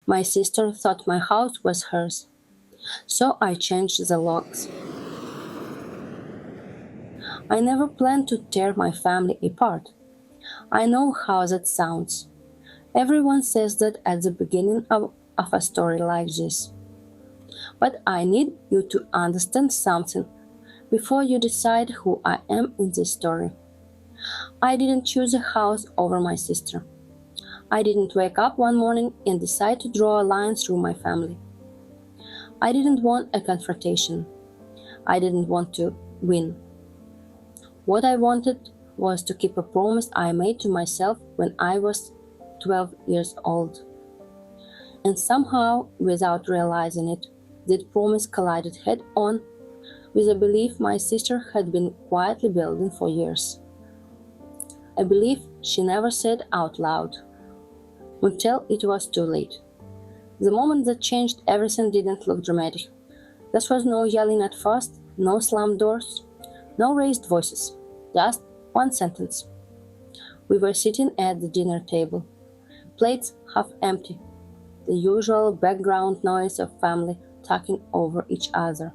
My sister thought my house was hers, so I changed the locks. I never planned to tear my family apart. I know how that sounds. Everyone says that at the beginning of a story like this. But I need you to understand something before you decide who I am in this story. I didn't choose a house over my sister. I didn't wake up one morning and decide to draw a line through my family. I didn't want a confrontation. I didn't want to win. What I wanted was to keep a promise I made to myself when I was 12 years old. And somehow, without realizing it, that promise collided head on with a belief my sister had been quietly building for years. A belief she never said out loud, until it was too late. The moment that changed everything didn't look dramatic. There was no yelling at first, no slammed doors, no raised voices, just one sentence. We were sitting at the dinner table, plates half empty, the usual background noise of family talking over each other.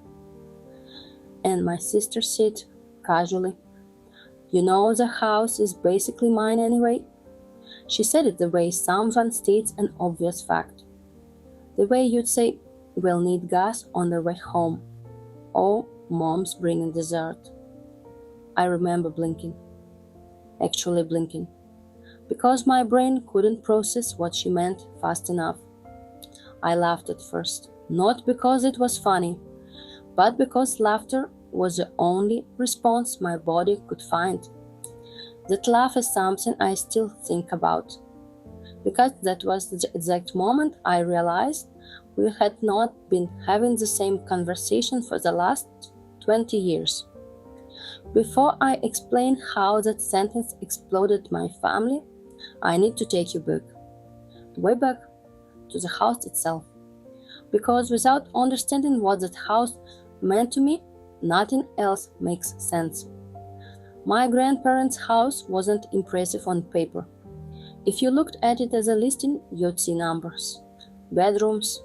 And my sister said, casually, "You know the house is basically mine anyway." She said it the way someone states an obvious fact. The way you'd say, "We'll need gas on the way home," or "Mom's bringing dessert." I remember blinking. Actually blinking. Because my brain couldn't process what she meant fast enough. I laughed at first, not because it was funny, but because laughter was the only response my body could find. That laugh is something I still think about, because that was the exact moment I realized we had not been having the same conversation for the last 20 years. Before I explain how that sentence exploded my family, I need to take you back, way back, to the house itself. Because without understanding what that house meant to me, nothing else makes sense. My grandparents' house wasn't impressive on paper. If you looked at it as a listing, you'd see numbers, bedrooms,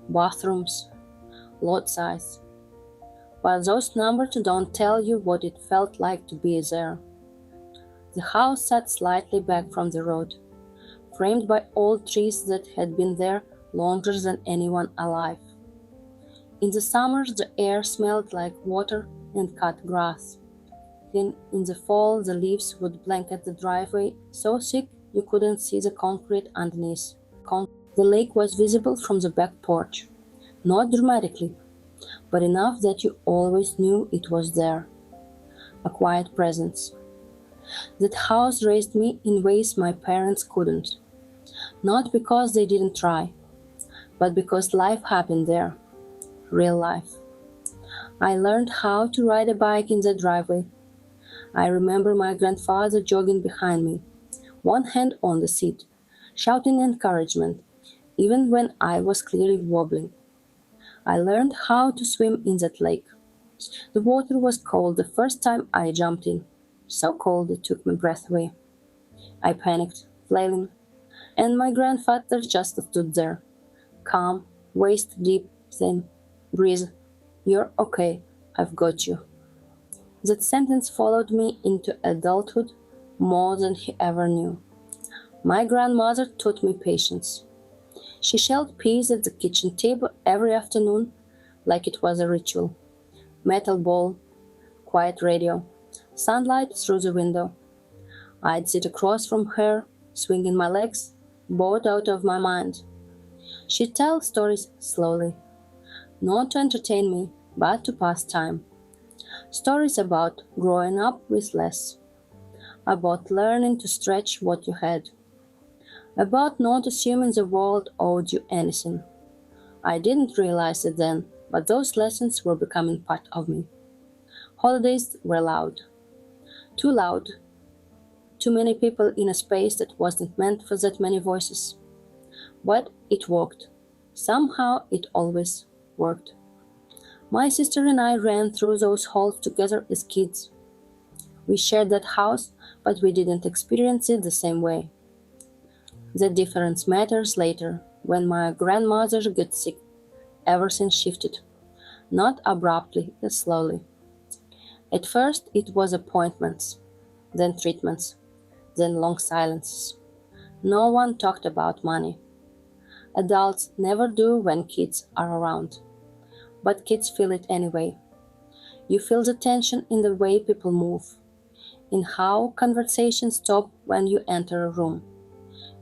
bathrooms, lot size. But those numbers don't tell you what it felt like to be there. The house sat slightly back from the road, framed by old trees that had been there longer than anyone alive. In the summers, the air smelled like water and cut grass. Then in the fall, the leaves would blanket the driveway so thick you couldn't see the concrete underneath. The lake was visible from the back porch, not dramatically, but enough that you always knew it was there. A quiet presence. That house raised me in ways my parents couldn't. Not because they didn't try, but because life happened there. Real life. I learned how to ride a bike in the driveway. I remember my grandfather jogging behind me, one hand on the seat, shouting encouragement, even when I was clearly wobbling. I learned how to swim in that lake. The water was cold the first time I jumped in, so cold it took my breath away. I panicked, flailing, and my grandfather just stood there, calm, waist deep, saying, "Breathe, you're okay, I've got you." That sentence followed me into adulthood more than he ever knew. My grandmother taught me patience. She shelled peas at the kitchen table every afternoon like it was a ritual. Metal bowl, quiet radio, sunlight through the window. I'd sit across from her, swinging my legs, bored out of my mind. She'd tell stories slowly, not to entertain me, but to pass time. Stories about growing up with less, about learning to stretch what you had, about not assuming the world owed you anything. I didn't realize it then, but those lessons were becoming part of me. Holidays were loud. Too loud. Too many people in a space that wasn't meant for that many voices. But it worked. Somehow it always worked. My sister and I ran through those halls together as kids. We shared that house, but we didn't experience it the same way. The difference matters later, When my grandmother got sick, everything shifted, not abruptly, but slowly. At first, it was appointments, then treatments, then long silences. No one talked about money. Adults never do when kids are around, but kids feel it anyway. You feel the tension in the way people move, in how conversations stop when you enter a room,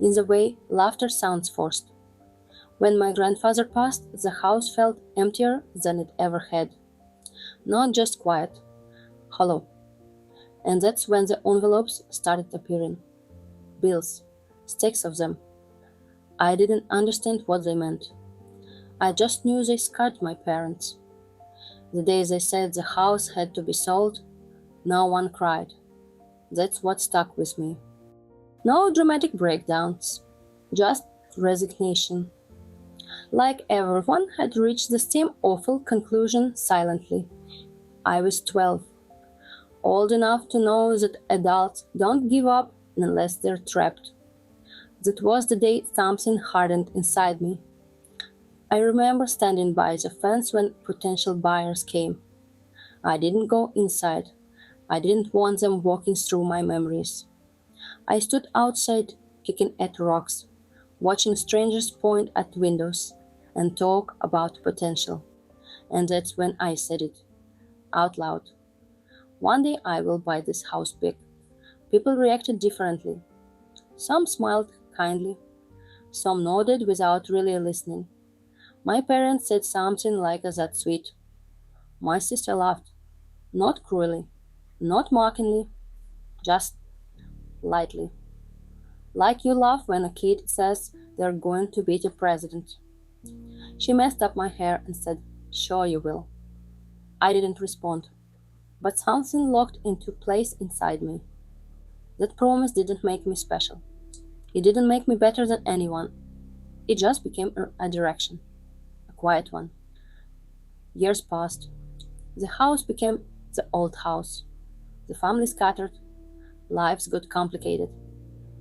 in the way laughter sounds forced. When my grandfather passed, the house felt emptier than it ever had. Not just quiet, hollow. And that's when the envelopes started appearing. Bills, stacks of them. I didn't understand what they meant. I just knew they scarred my parents. The day they said the house had to be sold, no one cried. That's what stuck with me. No dramatic breakdowns, just resignation. Like everyone had reached the same awful conclusion silently. I was 12, old enough to know that adults don't give up unless they're trapped. That was the day something hardened inside me. I remember standing by the fence when potential buyers came. I didn't go inside. I didn't want them walking through my memories. I stood outside, kicking at rocks, watching strangers point at windows and talk about potential. And that's when I said it, out loud. One day I will buy this house big. People reacted differently. Some smiled kindly, some nodded without really listening. My parents said something like "that's sweet." My sister laughed, not cruelly, not mockingly, just lightly. Like you laugh when a kid says they're going to be the president. She messed up my hair and said, "Sure you will." I didn't respond, but something locked into place inside me. That promise didn't make me special. It didn't make me better than anyone. It just became a direction, a quiet one. Years passed. The house became the old house. The family scattered. Lives got complicated.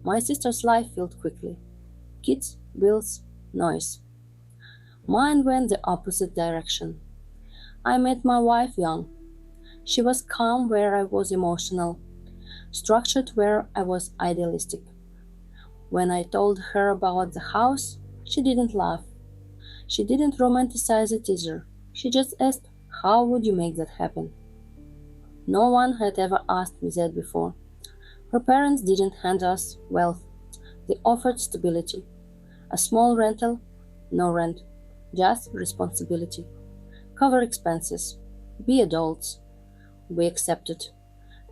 My sister's life filled quickly. Kids, bills, noise. Mine went the opposite direction. I met my wife young. She was calm where I was emotional, structured where I was idealistic. When I told her about the house, she didn't laugh. She didn't romanticize it either. She just asked, "How would you make that happen?" No one had ever asked me that before. Her parents didn't hand us wealth. They offered stability. A small rental, no rent, just responsibility. Cover expenses. Be adults. We accepted,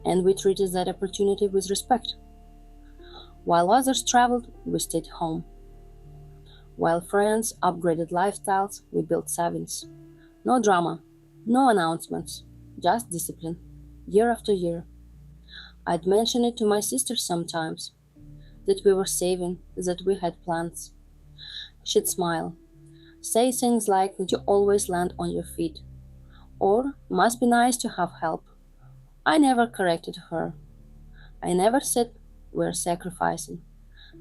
and we treated that opportunity with respect. While others traveled, we stayed home. While friends upgraded lifestyles, we built savings. No drama, no announcements, just discipline, year after year. I'd mention it to my sister sometimes, that we were saving, that we had plans. She'd smile, say things like that you always land on your feet, or must be nice to have help. I never corrected her. I never said we're sacrificing.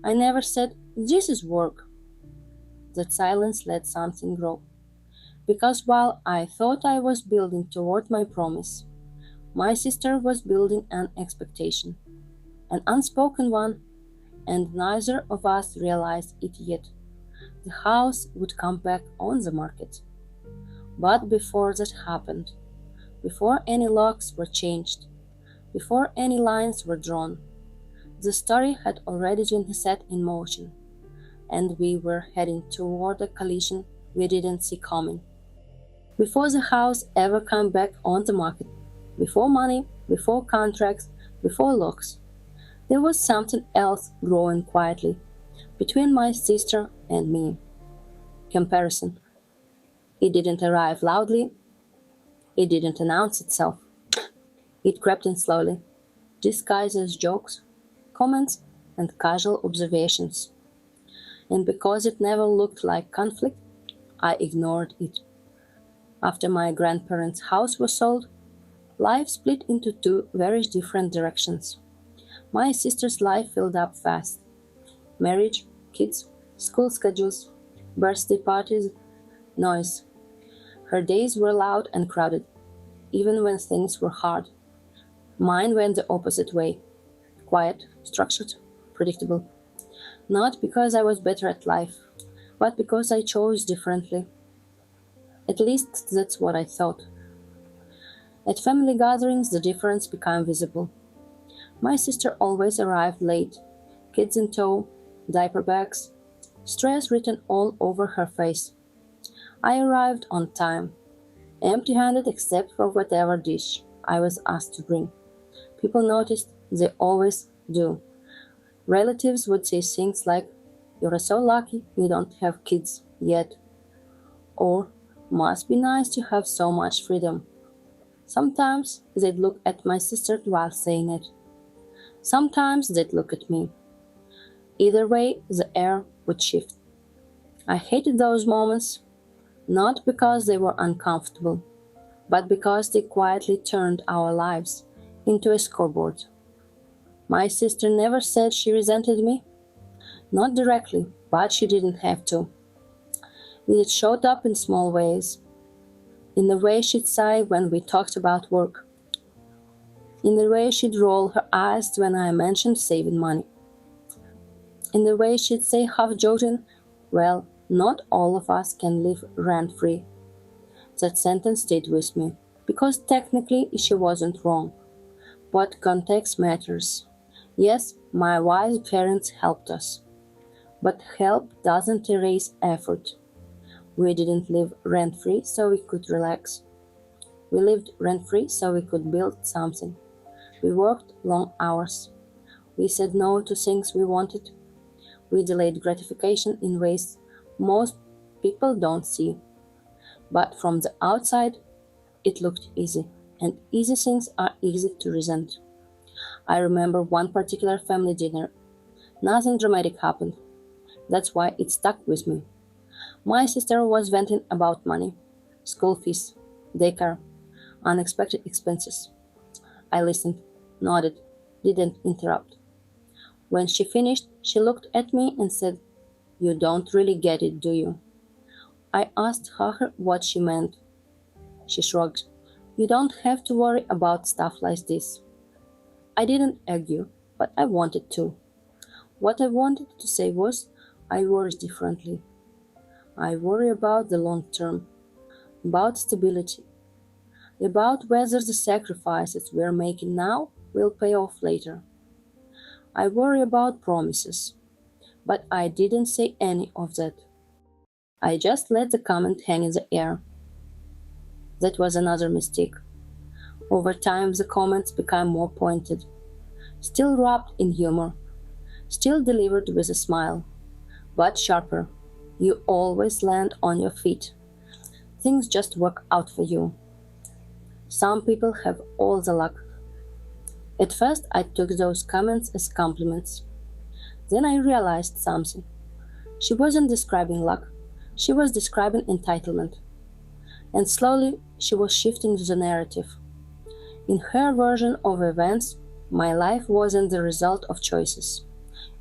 I never said this is work. That silence let something grow. Because while I thought I was building toward my promise, my sister was building an expectation, an unspoken one, and neither of us realized it yet. The house would come back on the market. But before that happened, before any locks were changed, before any lines were drawn, the story had already been set in motion, and we were heading toward a collision we didn't see coming. Before the house ever came back on the market, before money, before contracts, before locks, there was something else growing quietly between my sister and me. Comparison. It didn't arrive loudly, it didn't announce itself. It crept in slowly, disguised as jokes, comments, and casual observations. And because it never looked like conflict, I ignored it. After my grandparents' house was sold, life split into two very different directions. My sister's life filled up fast. Marriage, kids, school schedules. Birthday parties, noise. Her days were loud and crowded, even when things were hard. Mine went the opposite way, quiet, structured, predictable. Not because I was better at life, but because I chose differently. At least that's what I thought. At family gatherings, the difference became visible. My sister always arrived late, kids in tow, diaper bags, stress written all over her face. I arrived on time, empty handed except for whatever dish I was asked to bring. People noticed, they always do. Relatives would say things like, "You're so lucky you don't have kids yet," or "Must be nice to have so much freedom." Sometimes they'd look at my sister while saying it. Sometimes they'd look at me. Either way, the air would shift. I hated those moments, not because they were uncomfortable, but because they quietly turned our lives into a scoreboard. My sister never said she resented me, not directly, but she didn't have to. It showed up in small ways, in the way she'd sigh when we talked about work, in the way she'd roll her eyes when I mentioned saving money, in the way she'd say half joking, "Well, not all of us can live rent-free." That sentence stayed with me, because technically she wasn't wrong. But context matters. Yes, my wise parents helped us. But help doesn't erase effort. We didn't live rent-free so we could relax. We lived rent-free so we could build something. We worked long hours. We said no to things we wanted. We delayed gratification in ways most people don't see. But from the outside, it looked easy, and easy things are easy to resent. I remember one particular family dinner. Nothing dramatic happened. That's why it stuck with me. My sister was venting about money, school fees, daycare, unexpected expenses. I listened, nodded, didn't interrupt. When she finished, she looked at me and said, "You don't really get it, do you?" I asked her what she meant. She shrugged. "You don't have to worry about stuff like this." I didn't argue, but I wanted to. What I wanted to say was, I worry differently. I worry about the long term, about stability, about whether the sacrifices we're making now will pay off later. I worry about promises, but I didn't say any of that. I just let the comment hang in the air. That was another mistake. Over time, the comments became more pointed, still wrapped in humor, still delivered with a smile, but sharper. You always land on your feet. Things just work out for you. Some people have all the luck. At first, I took those comments as compliments. Then I realized something. She wasn't describing luck, she was describing entitlement. And slowly, she was shifting the narrative. In her version of events, my life wasn't the result of choices.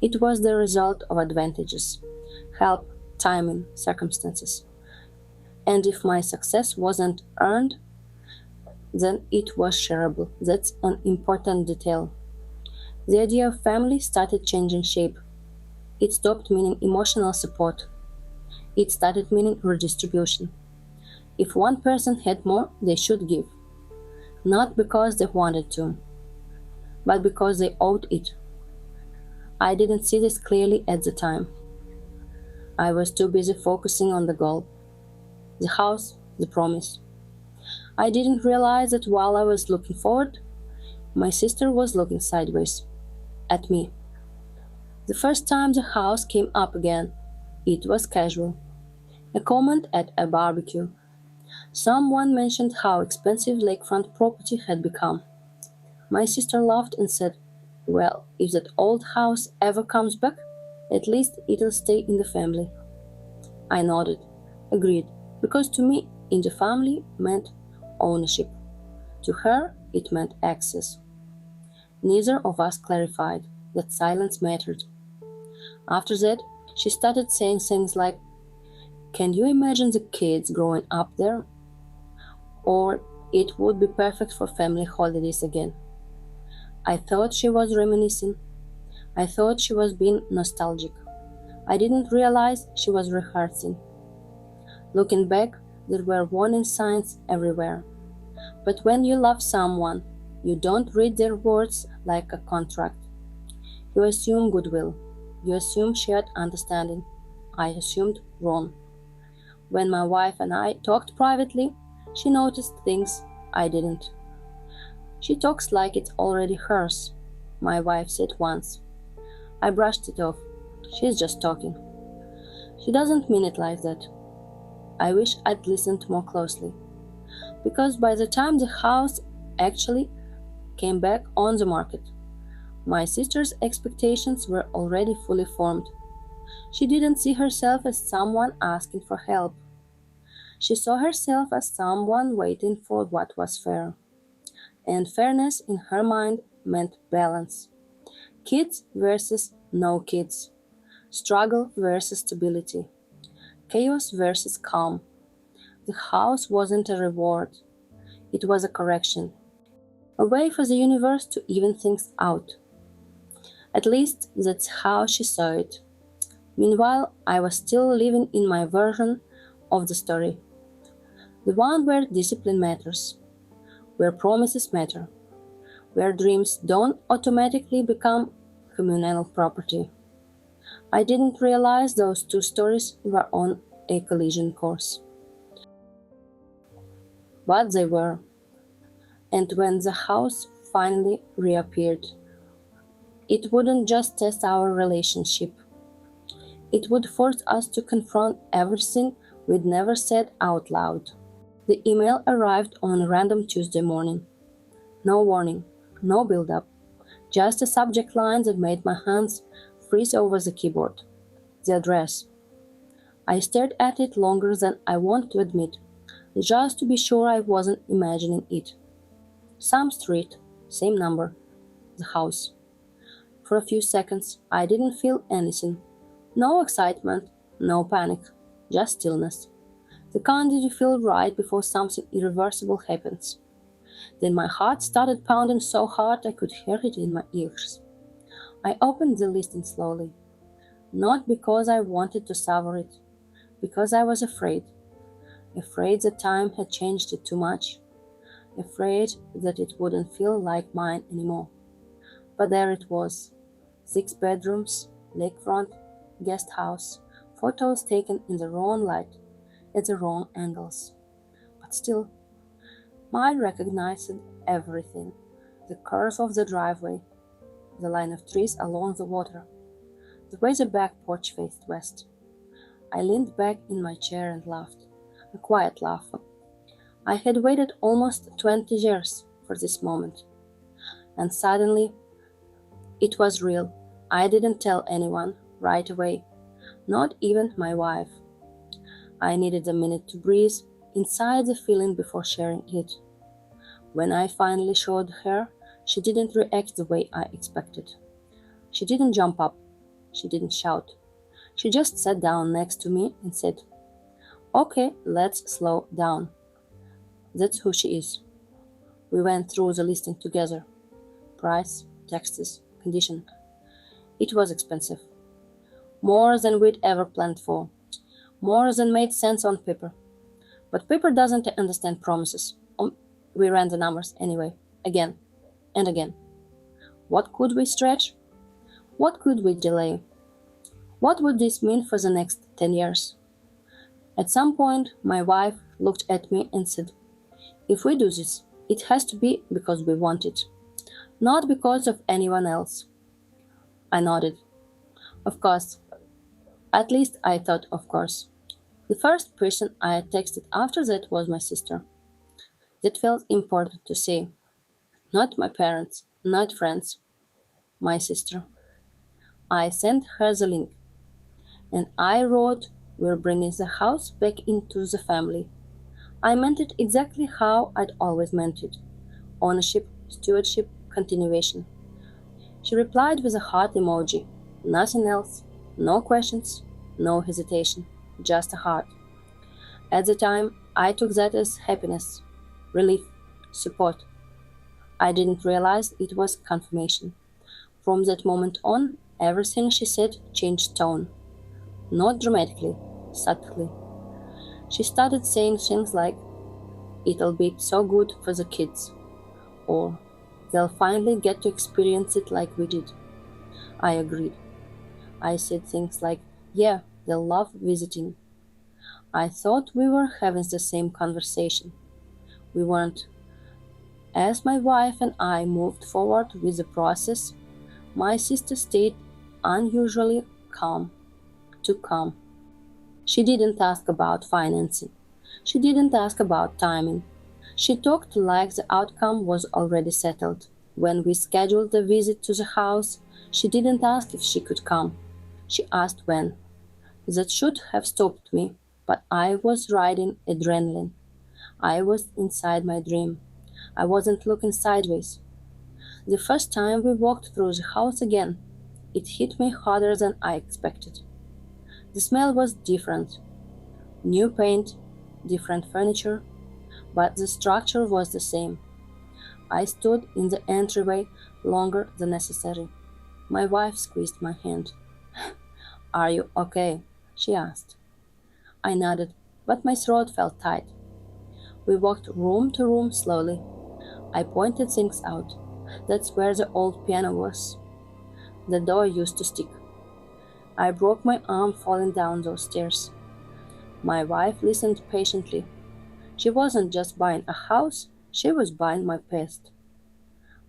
It was the result of advantages, help, timing, circumstances. And if my success wasn't earned, then it was shareable. That's an important detail. The idea of family started changing shape. It stopped meaning emotional support. It started meaning redistribution. If one person had more, they should give. Not because they wanted to, but because they owed it. I didn't see this clearly at the time. I was too busy focusing on the goal, the house, the promise. I didn't realize that while I was looking forward, my sister was looking sideways at me. The first time the house came up again, it was casual. A comment at a barbecue. Someone mentioned how expensive lakefront property had become. My sister laughed and said, "Well, if that old house ever comes back, at least it'll stay in the family." I nodded, agreed, because to me, in the family meant ownership. To her, it meant access. Neither of us clarified that silence mattered. After that, she started saying things like, Can you imagine the kids growing up there? Or it would be perfect for family holidays again. I thought she was reminiscing. I thought she was being nostalgic. I didn't realize she was rehearsing. Looking back, there were warning signs everywhere. But when you love someone, you don't read their words like a contract. You assume goodwill. You assume shared understanding. I assumed wrong. When my wife and I talked privately, she noticed things I didn't. She talks like it's already hers, my wife said once. I brushed it off. She's just talking. She doesn't mean it like that. I wish I'd listened more closely. Because by the time the house actually came back on the market, my sister's expectations were already fully formed. She didn't see herself as someone asking for help. She saw herself as someone waiting for what was fair. And fairness in her mind meant balance. Kids versus no kids. Struggle versus stability. Chaos versus calm. The house wasn't a reward. It was a correction. A way for the universe to even things out. At least that's how she saw it. Meanwhile, I was still living in my version of the story. The one where discipline matters. Where promises matter. Where dreams don't automatically become communal property. I didn't realize those two stories were on a collision course. But they were. And when the house finally reappeared, it wouldn't just test our relationship. It would force us to confront everything we'd never said out loud. The email arrived on a random Tuesday morning. No warning, no build-up, just a subject line that made my hands freeze over the keyboard. The address. I stared at it longer than I wanted to admit, just to be sure I wasn't imagining it. Some street, same number, the house. For a few seconds, I didn't feel anything. No excitement, no panic, just stillness. The kind that you feel right before something irreversible happens. Then my heart started pounding so hard I could hear it in my ears. I opened the listing slowly. Not because I wanted to savor it, because I was afraid. Afraid that time had changed it too much. Afraid that it wouldn't feel like mine anymore. But there it was. 6 bedrooms, lakefront, guest house, photos taken in the wrong light, at the wrong angles. But still, mine recognized everything. The curve of the driveway, the line of trees along the water, the way the back porch faced west. I leaned back in my chair and laughed, a quiet laugh. I had waited almost 20 years for this moment. And suddenly, it was real. I didn't tell anyone right away, not even my wife. I needed a minute to breathe inside the feeling before sharing it. When I finally showed her, she didn't react the way I expected. She didn't jump up. She didn't shout. She just sat down next to me and said, "Okay, let's slow down." That's who she is. We went through the listing together. Price, taxes, condition. It was expensive. More than we'd ever planned for. More than made sense on paper. But paper doesn't understand promises. We ran the numbers anyway, again and again. What could we stretch? What could we delay? What would this mean for the next 10 years? At some point, my wife looked at me and said, "If we do this, it has to be because we want it, not because of anyone else." I nodded. Of course. At least I thought of course. The first person I had texted after that was my sister. That felt important to say. Not my parents, not friends. My sister. I sent her the link. And I wrote, "We're bringing the house back into the family." I meant it exactly how I'd always meant it. Ownership, stewardship, continuation. She replied with a heart emoji. Nothing else. No questions. No hesitation. Just a heart. At the time, I took that as happiness, relief, support. I didn't realize it was confirmation. From that moment on, everything she said changed tone. Not dramatically, subtly. She started saying things like, "It'll be so good for the kids," or "They'll finally get to experience it like we did." I agreed. I said things like, "Yeah, they'll love visiting." I thought we were having the same conversation. We weren't. As my wife and I moved forward with the process, my sister stayed unusually calm, too calm. She didn't ask about financing. She didn't ask about timing. She talked like the outcome was already settled. When we scheduled the visit to the house, she didn't ask if she could come. She asked when. That should have stopped me, but I was riding adrenaline. I was inside my dream. I wasn't looking sideways. The first time we walked through the house again, it hit me harder than I expected. The smell was different. New paint, different furniture, but the structure was the same. I stood in the entryway longer than necessary. My wife squeezed my hand. "Are you okay?" she asked. I nodded, but my throat felt tight. We walked room to room slowly. I pointed things out. "That's where the old piano was. The door used to stick." I broke my arm falling down those stairs. My wife listened patiently. She wasn't just buying a house, she was buying my past.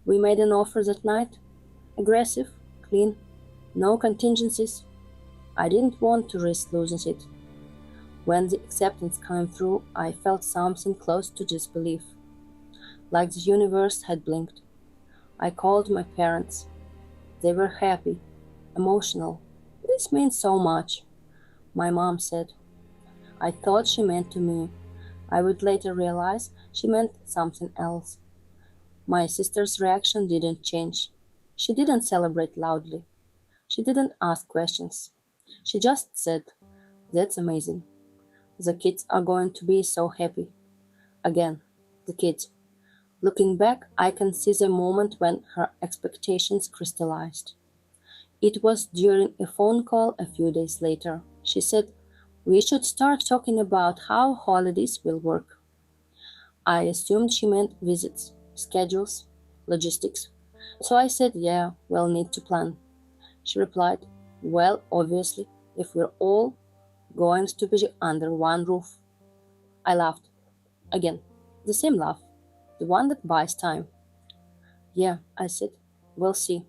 We made an offer that night. Aggressive, clean, no contingencies. I didn't want to risk losing it. When the acceptance came through, I felt something close to disbelief, like the universe had blinked. I called my parents. They were happy, emotional. "This means so much," my mom said. I thought she meant to me. I would later realize she meant something else. My sister's reaction didn't change. She didn't celebrate loudly. She didn't ask questions. She just said, "That's amazing. The kids are going to be so happy." Again, the kids. Looking back, I can see the moment when her expectations crystallized. It was during a phone call a few days later. She said, "We should start talking about how holidays will work." I assumed she meant visits, schedules, logistics. So I said, "Yeah, we'll need to plan." She replied, "Well, obviously, if we're all going to be under one roof." I laughed. Again, the same laugh, the one that buys time. "Yeah," I said, "we'll see."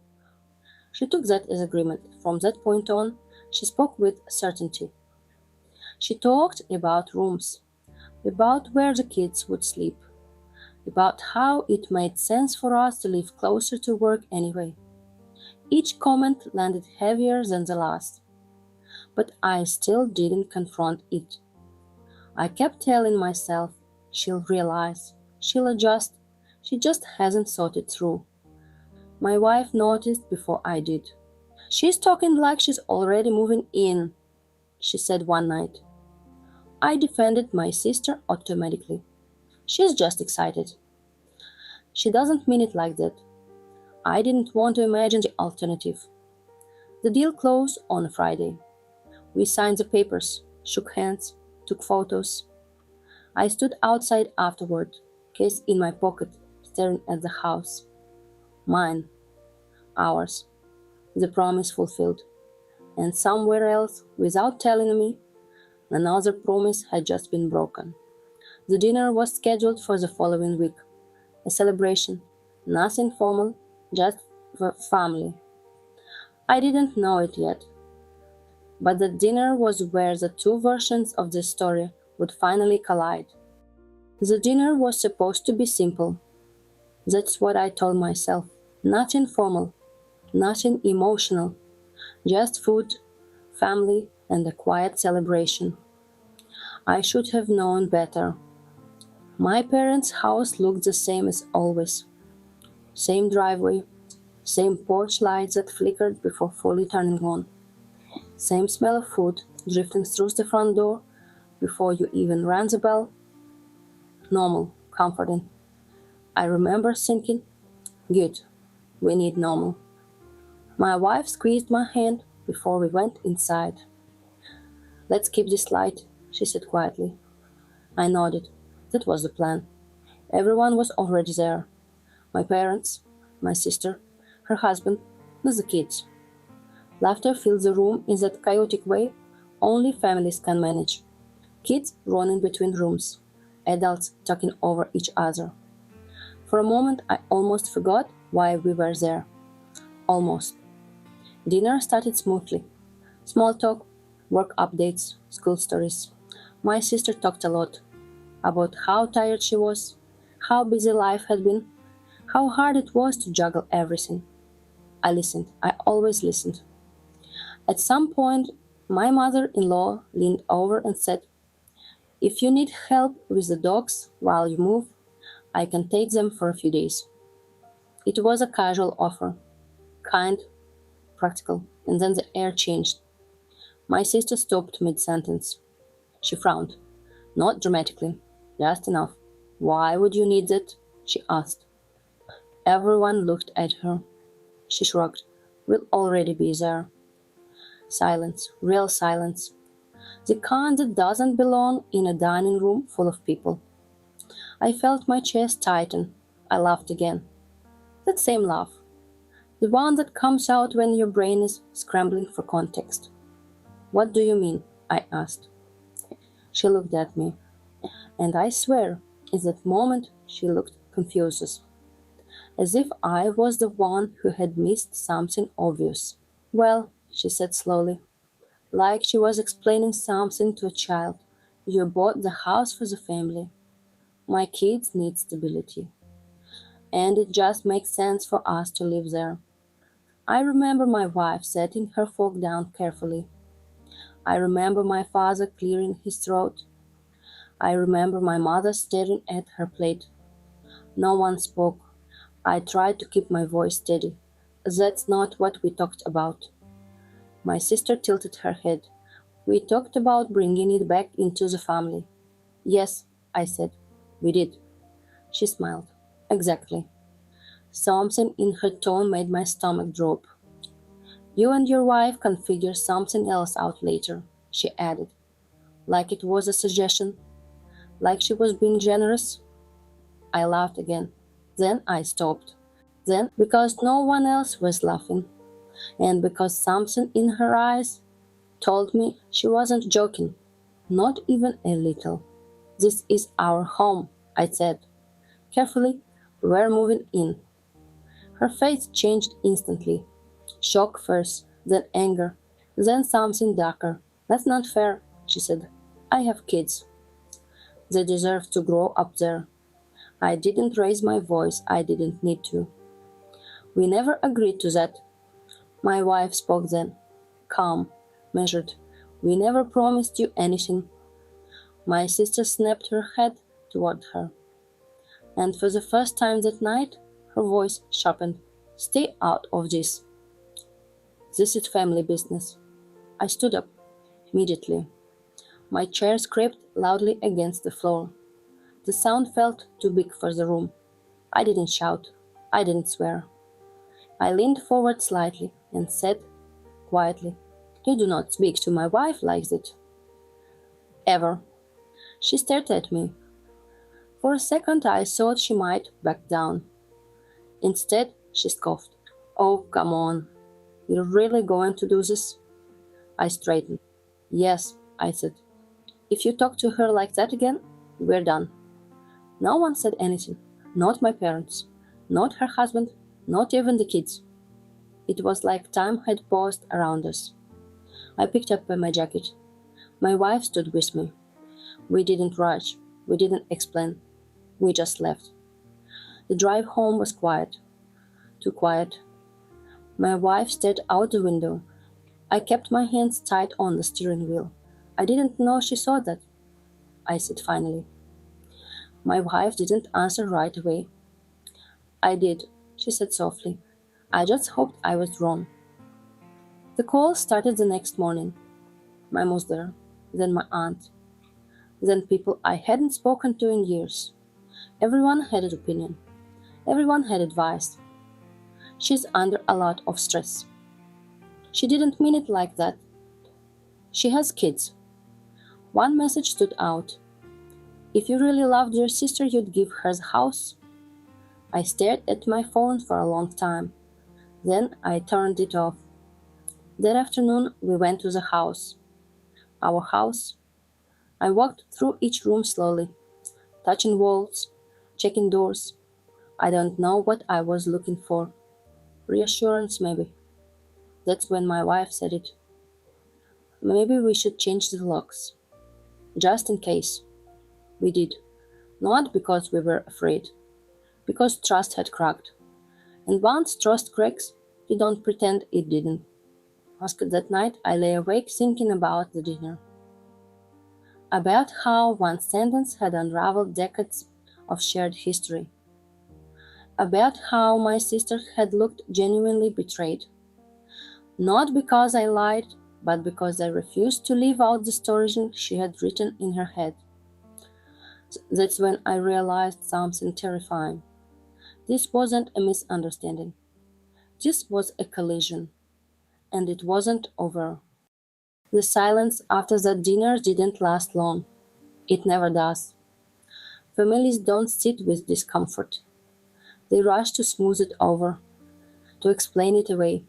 She took that as agreement. From that point on, she spoke with certainty. She talked about rooms, about where the kids would sleep, about how it made sense for us to live closer to work anyway. Each comment landed heavier than the last, but I still didn't confront it. I kept telling myself, she'll realize, she'll adjust, she just hasn't thought it through. My wife noticed before I did. "She's talking like she's already moving in," she said one night. I defended my sister automatically. "She's just excited. She doesn't mean it like that." I didn't want to imagine the alternative. The deal closed on Friday. We signed the papers, shook hands, took photos. I stood outside afterward, case in my pocket, staring at the house. Mine, ours, the promise fulfilled. And somewhere else, without telling me, another promise had just been broken. The dinner was scheduled for the following week. A celebration, nothing formal, just for family. I didn't know it yet, but the dinner was where the two versions of the story would finally collide. The dinner was supposed to be simple. That's what I told myself. Nothing formal, nothing emotional, just food, family, and a quiet celebration. I should have known better. My parents' house looked the same as always. Same driveway, same porch lights that flickered before fully turning on. Same smell of food drifting through the front door before you even rang the bell. Normal, comforting. I remember thinking, good, we need normal. My wife squeezed my hand before we went inside. Let's keep this light, she said quietly. I nodded. That was the plan. Everyone was already there. My parents, my sister, her husband, and the kids. Laughter filled the room in that chaotic way only families can manage. Kids running between rooms, adults talking over each other. For a moment, I almost forgot why we were there. Almost. Dinner started smoothly. Small talk, work updates, school stories. My sister talked a lot about how tired she was, how busy life had been, how hard it was to juggle everything. I listened. I always listened. At some point, my mother in law leaned over and said, if you need help with the dogs while you move, I can take them for a few days. It was a casual offer, kind, practical, and then the air changed. My sister stopped mid sentence. She frowned, not dramatically, just enough. Why would you need that? She asked. Everyone looked at her. She shrugged. We'll already be there. Silence, real silence. The kind that doesn't belong in a dining room full of people. I felt my chest tighten. I laughed again. That same laugh. The one that comes out when your brain is scrambling for context. What do you mean? I asked. She looked at me. And I swear, in that moment, she looked confused. As if I was the one who had missed something obvious. Well, she said slowly, like she was explaining something to a child. You bought the house for the family. My kids need stability. And it just makes sense for us to live there. I remember my wife setting her fork down carefully. I remember my father clearing his throat. I remember my mother staring at her plate. No one spoke. I tried to keep my voice steady. That's not what we talked about. My sister tilted her head. We talked about bringing it back into the family. Yes, I said. We did. She smiled. Exactly. Something in her tone made my stomach drop. You and your wife can figure something else out later, she added, like it was a suggestion, like she was being generous. I laughed again. Then I stopped. Then, because no one else was laughing, and because something in her eyes told me she wasn't joking, not even a little. This is our home, I said. Carefully, we're moving in. Her face changed instantly. Shock first, then anger, then something darker. That's not fair, she said. I have kids. They deserve to grow up there. I didn't raise my voice, I didn't need to. We never agreed to that. My wife spoke then, calm, measured. We never promised you anything. My sister snapped her head toward her. And for the first time that night, her voice sharpened. Stay out of this. This is family business. I stood up immediately. My chair scraped loudly against the floor. The sound felt too big for the room. I didn't shout. I didn't swear. I leaned forward slightly and said quietly, you do not speak to my wife like that. Ever. She stared at me. For a second I thought she might back down. Instead, she scoffed. Oh, come on. You're really going to do this? I straightened. Yes, I said. If you talk to her like that again, we're done. No one said anything. Not my parents. Not her husband. Not even the kids. It was like time had paused around us. I picked up my jacket. My wife stood with me. We didn't rush. We didn't explain. We just left. The drive home was quiet. Too quiet. My wife stared out the window. I kept my hands tight on the steering wheel. I didn't know she saw that, I said finally. My wife didn't answer right away. I did, she said softly. I just hoped I was wrong. The call started the next morning. My mother, then my aunt. then people I hadn't spoken to in years. Everyone had an opinion. Everyone had advice. She's under a lot of stress. She didn't mean it like that. She has kids. One message stood out. If you really loved your sister, you'd give her the house. I stared at my phone for a long time. Then I turned it off. That afternoon, we went to the house. Our house. I walked through each room slowly, touching walls, checking doors. I don't know what I was looking for. Reassurance, maybe. That's when my wife said it. Maybe we should change the locks. Just in case. We did. Not because we were afraid. Because trust had cracked. And once trust cracks, you don't pretend it didn't. After that night, I lay awake thinking about the dinner. About how one sentence had unraveled decades of shared history. About how my sister had looked genuinely betrayed. Not because I lied, but because I refused to leave out the stories she had written in her head. That's when I realized something terrifying. This wasn't a misunderstanding. This was a collision. And it wasn't over. The silence after that dinner didn't last long. It never does. Families don't sit with discomfort. They rush to smooth it over, to explain it away,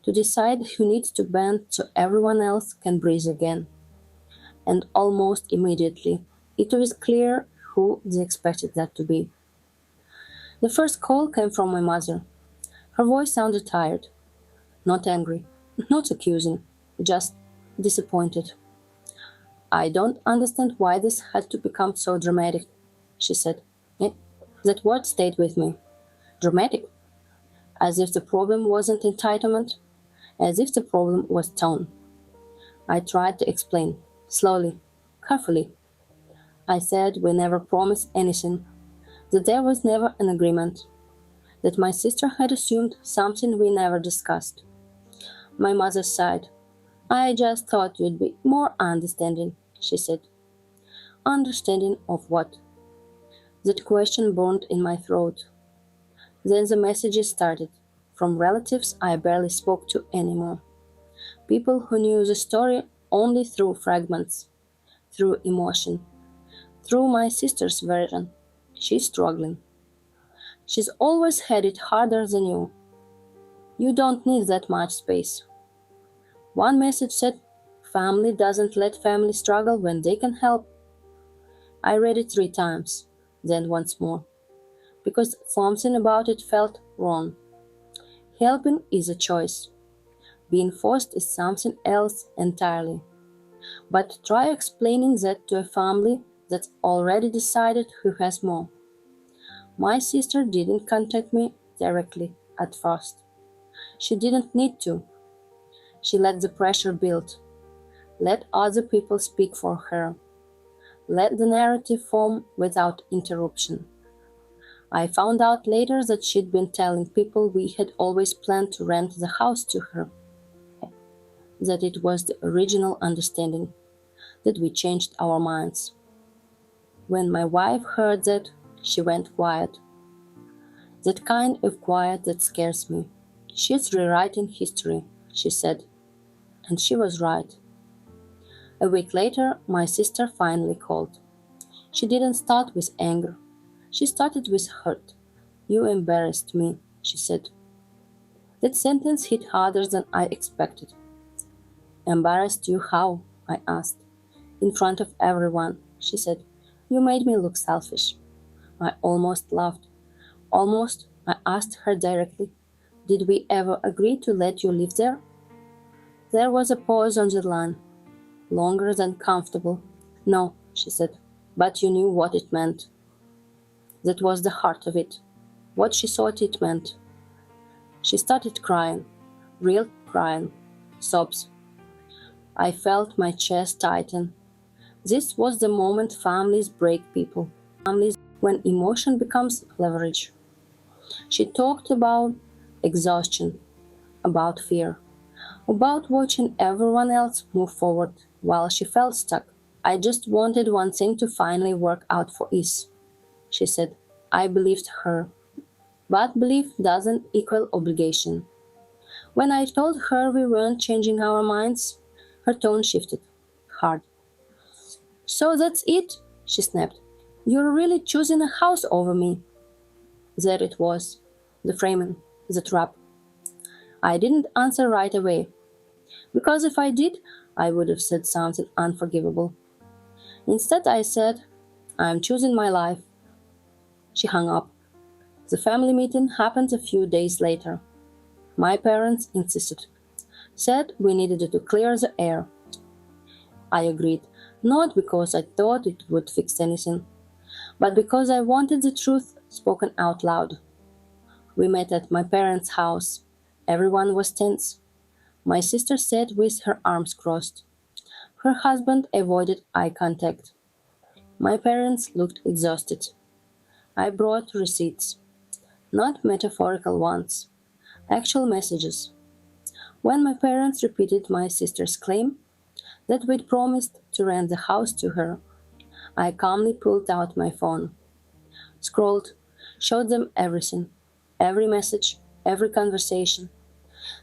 to decide who needs to bend so everyone else can breathe again. And almost immediately, it was clear who they expected that to be. The first call came from my mother. Her voice sounded tired, not angry, not accusing, just disappointed. I don't understand why this had to become so dramatic, she said. That word stayed with me. Dramatic. As if the problem wasn't entitlement, as if the problem was tone. I tried to explain, slowly, carefully. I said we never promised anything, that there was never an agreement, that my sister had assumed something we never discussed. My mother sighed. I just thought you'd be more understanding, she said. Understanding of what? That question burned in my throat. Then the messages started, from relatives I barely spoke to anymore. People who knew the story only through fragments, through emotion, through my sister's version. She's struggling. She's always had it harder than you. You don't need that much space. One message said, family doesn't let family struggle when they can help. I read it 3 times, then once more, because something about it felt wrong. Helping is a choice. Being forced is something else entirely. But try explaining that to a family that's already decided who has more. My sister didn't contact me directly at first. She didn't need to. She let the pressure build. Let other people speak for her. Let the narrative form without interruption. I found out later that she'd been telling people we had always planned to rent the house to her. That it was the original understanding, that we changed our minds. When my wife heard that, she went quiet. That kind of quiet that scares me. She's rewriting history, she said. And she was right. A week later, my sister finally called. She didn't start with anger. She started with hurt. You embarrassed me, she said. That sentence hit harder than I expected. Embarrassed you how? I asked. In front of everyone, she said. You made me look selfish. I almost laughed. Almost, I asked her directly. Did we ever agree to let you live there? There was a pause on the line, longer than comfortable. No, she said, but you knew what it meant. That was the heart of it, what she thought it meant. She started crying, real crying, sobs. I felt my chest tighten. This was the moment families break people, families when emotion becomes leverage. She talked about exhaustion, about fear, about watching everyone else move forward while she felt stuck. I just wanted one thing to finally work out for us, she said. I believed her. But belief doesn't equal obligation. When I told her we weren't changing our minds, her tone shifted. Hard. So that's it, she snapped. You're really choosing a house over me. There it was. The framing. The trap. I didn't answer right away, because if I did, I would have said something unforgivable. Instead, I said, I'm choosing my life. She hung up. The family meeting happened a few days later. My parents insisted, said we needed to clear the air. I agreed, not because I thought it would fix anything, but because I wanted the truth spoken out loud. We met at my parents' house. Everyone was tense. My sister sat with her arms crossed. Her husband avoided eye contact. My parents looked exhausted. I brought receipts, not metaphorical ones, actual messages. When my parents repeated my sister's claim that we'd promised to rent the house to her, I calmly pulled out my phone, scrolled, showed them everything, every message, every conversation,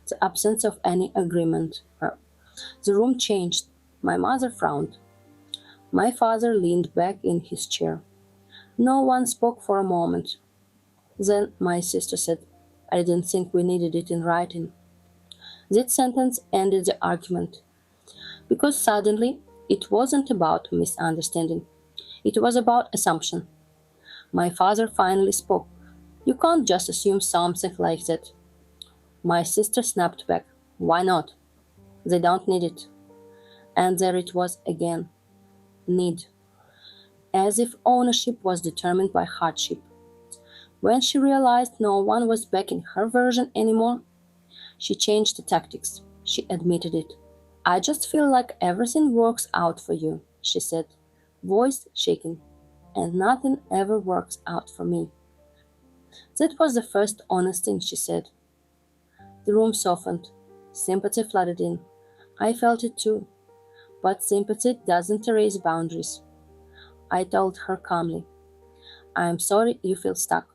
the absence of any agreement. The room changed. My mother frowned. My father leaned back in his chair. No one spoke for a moment. Then my sister said, I didn't think we needed it in writing. That sentence ended the argument, because suddenly it wasn't about misunderstanding. It was about assumption. My father finally spoke. You can't just assume something like that. My sister snapped back. Why not? They don't need it. And there it was again. Need. As if ownership was determined by hardship. When she realized no one was backing her version anymore, she changed the tactics. She admitted it. I just feel like everything works out for you, she said, voice shaking, and nothing ever works out for me. That was the first honest thing she said. The room softened. Sympathy flooded in. I felt it too. But sympathy doesn't erase boundaries. I told her calmly, I am sorry you feel stuck.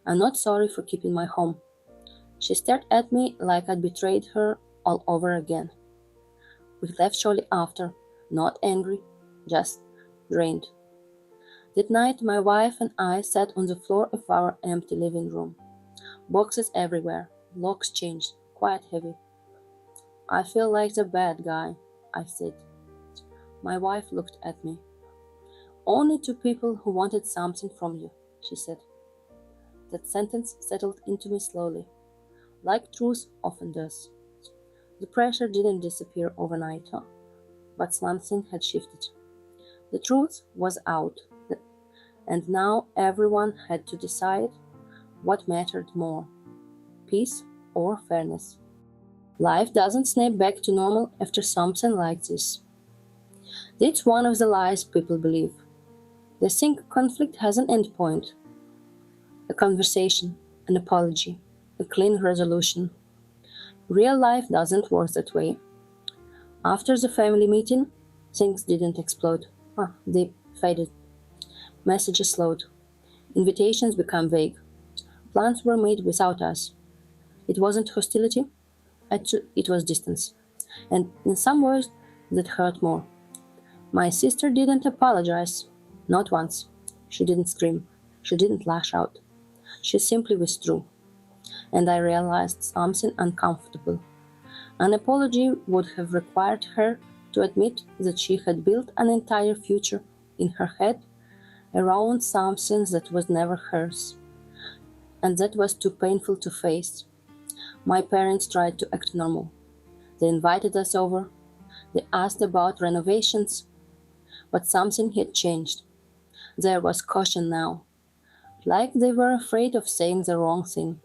I'm not sorry for keeping my home. She stared at me like I'd betrayed her all over again. We left shortly after, not angry, just drained. That night, my wife and I sat on the floor of our empty living room. Boxes everywhere, locks changed, quite heavy. I feel like the bad guy, I said. My wife looked at me. Only to people who wanted something from you, she said. That sentence settled into me slowly, like truth often does. The pressure didn't disappear overnight, but something had shifted. The truth was out, and now everyone had to decide what mattered more, peace or fairness. Life doesn't snap back to normal after something like this. That's one of the lies people believe. They think conflict has an endpoint, a conversation, an apology, a clean resolution. Real life doesn't work that way. After the family meeting, things didn't explode. They faded. Messages slowed. Invitations became vague. Plans were made without us. It wasn't hostility, it was distance. And in some ways, that hurt more. My sister didn't apologize. Not once. She didn't scream. She didn't lash out. She simply withdrew. And I realized something uncomfortable. An apology would have required her to admit that she had built an entire future in her head around something that was never hers, and that was too painful to face. My parents tried to act normal. They invited us over. They asked about renovations, but something had changed. There was caution now, like they were afraid of saying the wrong thing.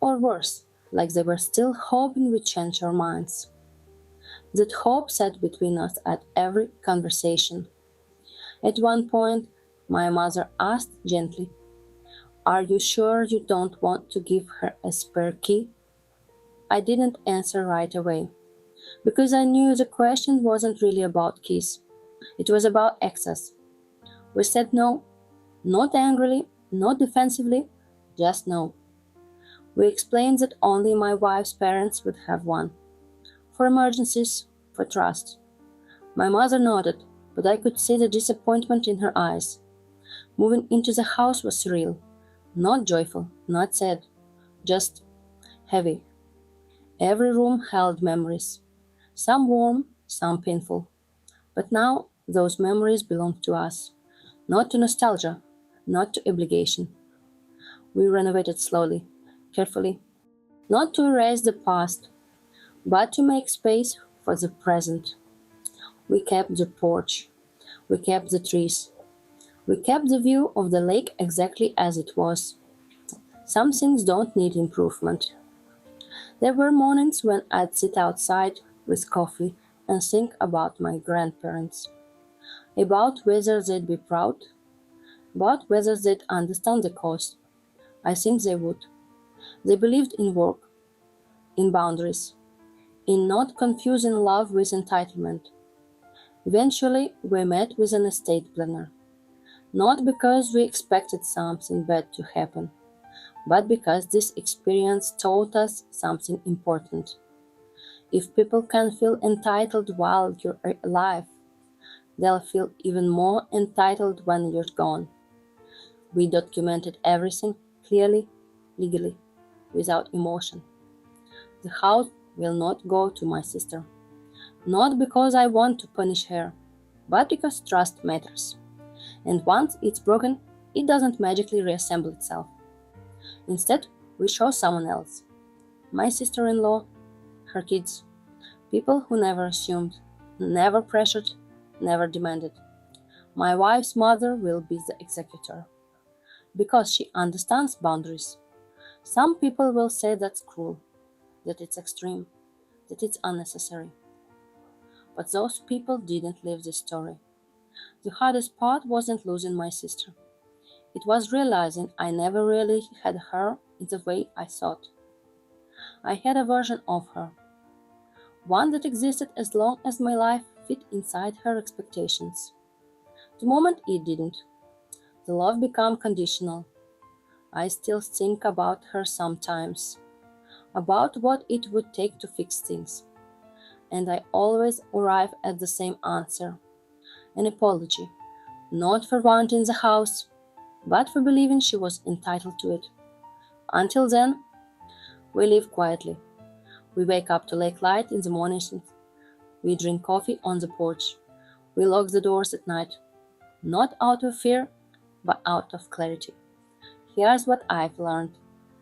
Or worse, like they were still hoping we'd change our minds. That hope sat between us at every conversation. At one point, my mother asked gently, Are you sure you don't want to give her a spare key? I didn't answer right away, because I knew the question wasn't really about keys. It was about access. We said no, not angrily, not defensively, just no. We explained that only my wife's parents would have one. For emergencies, for trust. My mother nodded, but I could see the disappointment in her eyes. Moving into the house was surreal. Not joyful, not sad, just heavy. Every room held memories. Some warm, some painful. But now those memories belonged to us. Not to nostalgia, not to obligation. We renovated slowly, carefully, not to erase the past, but to make space for the present. We kept the porch, we kept the trees, we kept the view of the lake exactly as it was. Some things don't need improvement. There were mornings when I'd sit outside with coffee and think about my grandparents, about whether they'd be proud, about whether they'd understand the cost. I think they would. They believed in work, in boundaries, in not confusing love with entitlement. Eventually, we met with an estate planner, not because we expected something bad to happen, but because this experience taught us something important. If people can feel entitled while you're alive, they'll feel even more entitled when you're gone. We documented everything clearly, legally, without emotion. The house will not go to my sister, not because I want to punish her, but because trust matters. And once it's broken, it doesn't magically reassemble itself. Instead, we show someone else. My sister in law, her kids, people who never assumed, never pressured, never demanded. My wife's mother will be the executor because she understands boundaries. Some people will say that's cruel, that it's extreme, that it's unnecessary. But those people didn't live this story. The hardest part wasn't losing my sister. It was realizing I never really had her in the way I thought. I had a version of her, one that existed as long as my life fit inside her expectations. The moment it didn't, the love became conditional. I still think about her sometimes, about what it would take to fix things. And I always arrive at the same answer, an apology, not for wanting the house, but for believing she was entitled to it. Until then, we live quietly. We wake up to lake light in the mornings. We drink coffee on the porch. We lock the doors at night, not out of fear, but out of clarity. Here's what I've learned.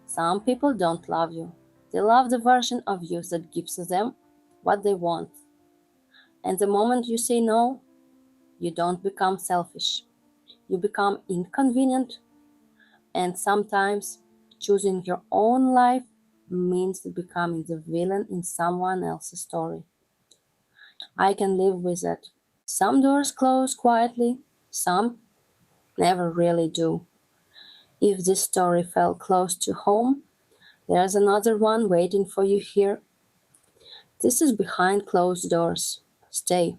Some people don't love you. They love the version of you that gives them what they want. And the moment you say no, you don't become selfish. You become inconvenient. And sometimes choosing your own life means becoming the villain in someone else's story. I can live with that. Some doors close quietly, some never really do. If this story felt close to home, there's another one waiting for you here. This is Behind Closed Doors. Stay.